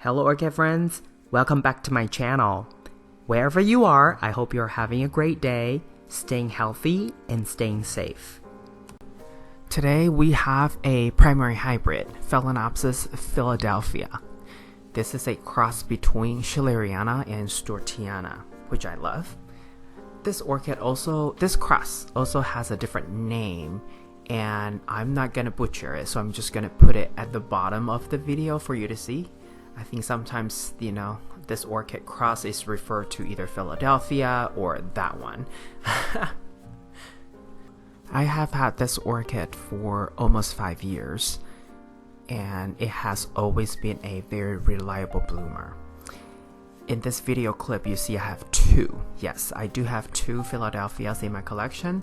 Hello Orchid friends, welcome back to my channel. Wherever you are, I hope you're having a great day, staying healthy and staying safe. Today we have a primary hybrid, Phalaenopsis Philadelphia. This is a cross between schilleriana and stuartiana, which I love. This cross also has a different name, and I'm not gonna butcher it, so I'm just gonna put it at the bottom of the video for you to see. I think sometimes, this orchid cross is referred to either Philadelphia or that one. I have had this orchid for almost 5 years, and it has always been a very reliable bloomer. In this video clip, you see I have two. Yes, I do have two Philadelphias in my collection.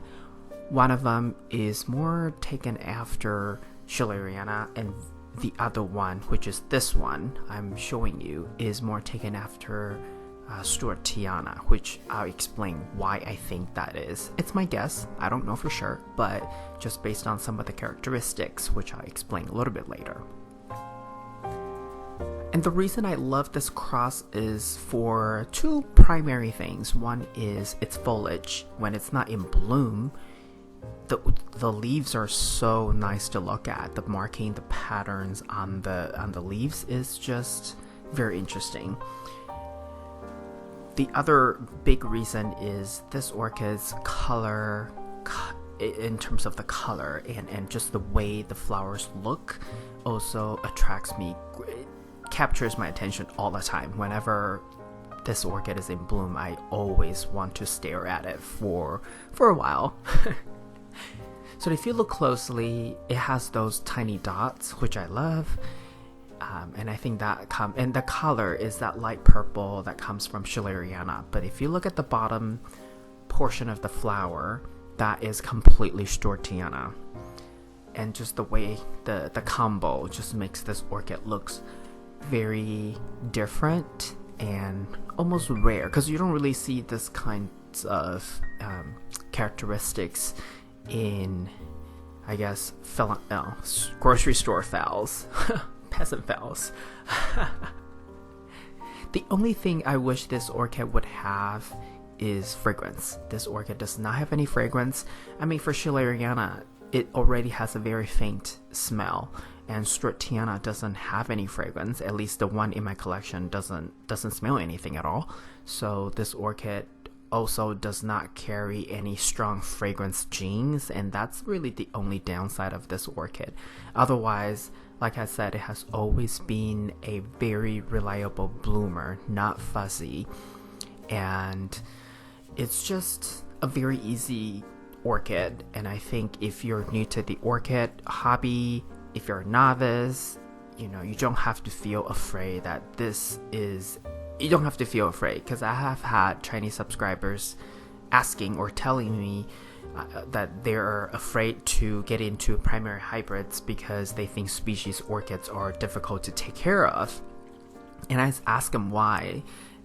One of them is more taken after schilleriana, and the other one, which is this one I'm showing you, is more taken after stuartiana, which I'll explain why I think that is. It's my guess, I don't know for sure, but just based on some of the characteristics, which I'll explain a little bit later. And the reason I love this cross is for two primary things. One is its foliage. When it's not in bloom, the leaves are so nice to look at. The marking, the patterns on the leaves is just very interesting. The other big reason is this orchid's color, in terms of the color and just the way the flowers look, also attracts me. It captures my attention all the time. Whenever this orchid is in bloom, I always want to stare at it for a while. So if you look closely, it has those tiny dots, which I love, and I think that and the color is that light purple that comes from schilleriana. But if you look at the bottom portion of the flower, that is completely stuartiana, and just the way the combo just makes this orchid looks very different and almost rare, because you don't really see this kind of characteristics in, I guess, grocery store phals, peasant phals. The only thing I wish this orchid would have is fragrance. This orchid does not have any fragrance. I mean, for schilleriana, it already has a very faint smell, and stuartiana doesn't have any fragrance. At least the one in my collection doesn't smell anything at all. So this orchid also does not carry any strong fragrance genes, and that's really the only downside of this orchid. Otherwise, like I said, it has always been a very reliable bloomer, not fuzzy, and it's just a very easy orchid. And I think if you're new to the orchid hobby, if you're a novice, you don't have to feel afraid that you don't have to feel afraid, because I have had Chinese subscribers asking or telling me that they're afraid to get into primary hybrids because they think species orchids are difficult to take care of. And I ask them why.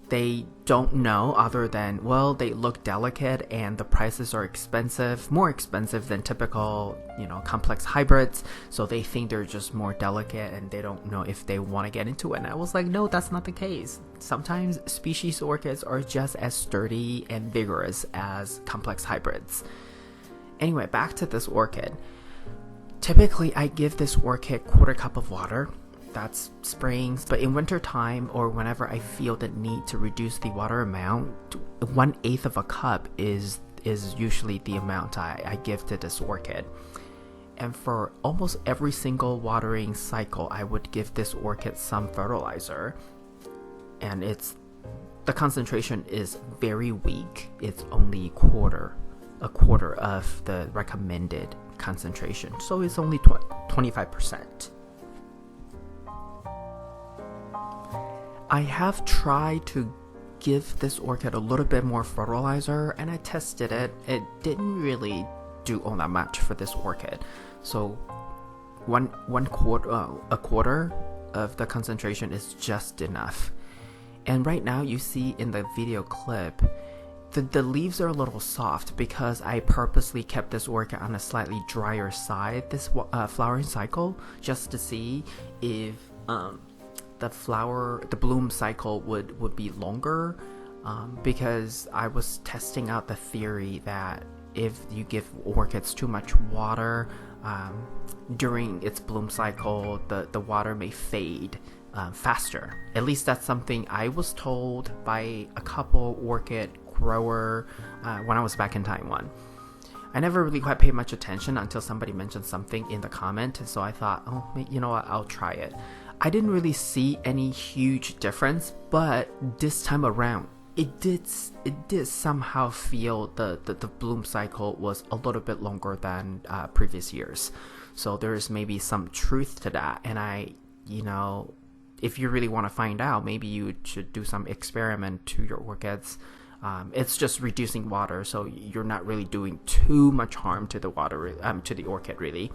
They don't know, other than, well, they look delicate and the prices are expensive, more expensive than typical, complex hybrids. So they think they're just more delicate and they don't know if they want to get into it. And I was like, no, that's not the case. Sometimes species orchids are just as sturdy and vigorous as complex hybrids. Anyway, back to this orchid. Typically, I give this orchid 1/4 cup of water. That's spraying, but in winter time, or whenever I feel the need to reduce the water amount, 1/8 of a cup is usually the amount I give to this orchid. And for almost every single watering cycle, I would give this orchid some fertilizer, and the concentration is very weak. It's only a quarter of the recommended concentration, so it's only 25%. I have tried to give this orchid a little bit more fertilizer, and I tested it. It didn't really do all that much for this orchid. So a quarter of the concentration is just enough. And right now you see in the video clip, the leaves are a little soft because I purposely kept this orchid on a slightly drier side this flowering cycle, just to see if the bloom cycle would be longer, because I was testing out the theory that if you give orchids too much water during its bloom cycle, the water may fade faster. At least that's something I was told by a couple orchid grower when I was back in Taiwan. I never really quite paid much attention until somebody mentioned something in the comment, so I thought, oh, you know what, I'll try it. I didn't really see any huge difference, but this time around, it did somehow feel the bloom cycle was a little bit longer than previous years. So there's maybe some truth to that, and if you really want to find out, maybe you should do some experiment to your orchids. It's just reducing water, so you're not really doing too much harm to the to the orchid, really.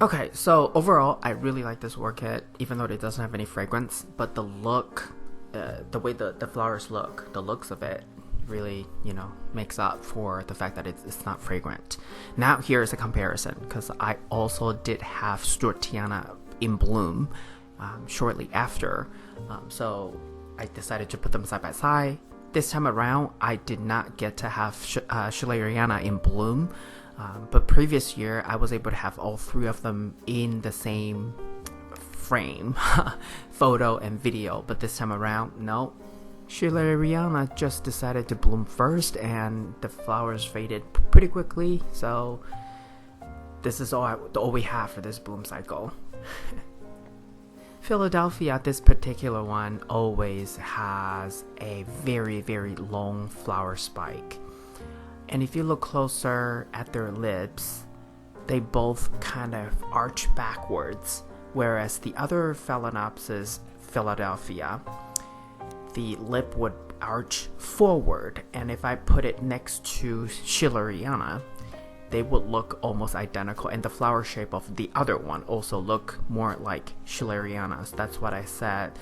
Okay, so overall, I really like this orchid, even though it doesn't have any fragrance. But the look, the way the flowers look, the looks of it, really, makes up for the fact that it's not fragrant. Now, here's a comparison, because I also did have stuartiana in bloom shortly after, so I decided to put them side by side. This time around, I did not get to have schilleriana in bloom, but previous year I was able to have all three of them in the same frame, photo and video. But this time around, no, schilleriana just decided to bloom first, and the flowers faded pretty quickly. So this is all we have for this bloom cycle. Philadelphia, this particular one, always has a very, very long flower spike. And if you look closer at their lips, they both kind of arch backwards, whereas the other Phalaenopsis, Philadelphia, the lip would arch forward. And if I put it next to schilleriana, they would look almost identical, and the flower shape of the other one also look more like schillerianas. That's what I said.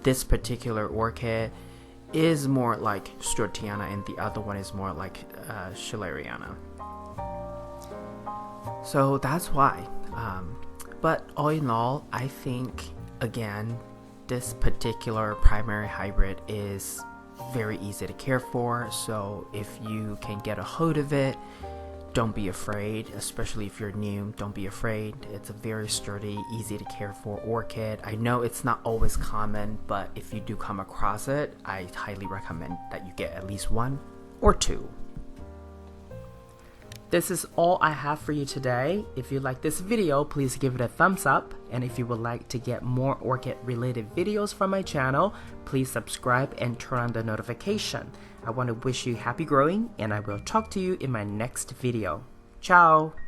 This particular orchid is more like stuartiana, and the other one is more like schilleriana. So that's why. But all in all, I think, again, this particular primary hybrid is very easy to care for. So if you can get a hold of it, don't be afraid, especially if you're new. Don't be afraid. It's a very sturdy, easy to care for orchid. I know it's not always common, but if you do come across it, I highly recommend that you get at least one or two. This is all I have for you today. If you like this video, please give it a thumbs up. And if you would like to get more orchid related videos from my channel, please subscribe and turn on the notification. I want to wish you happy growing, and I will talk to you in my next video. Ciao!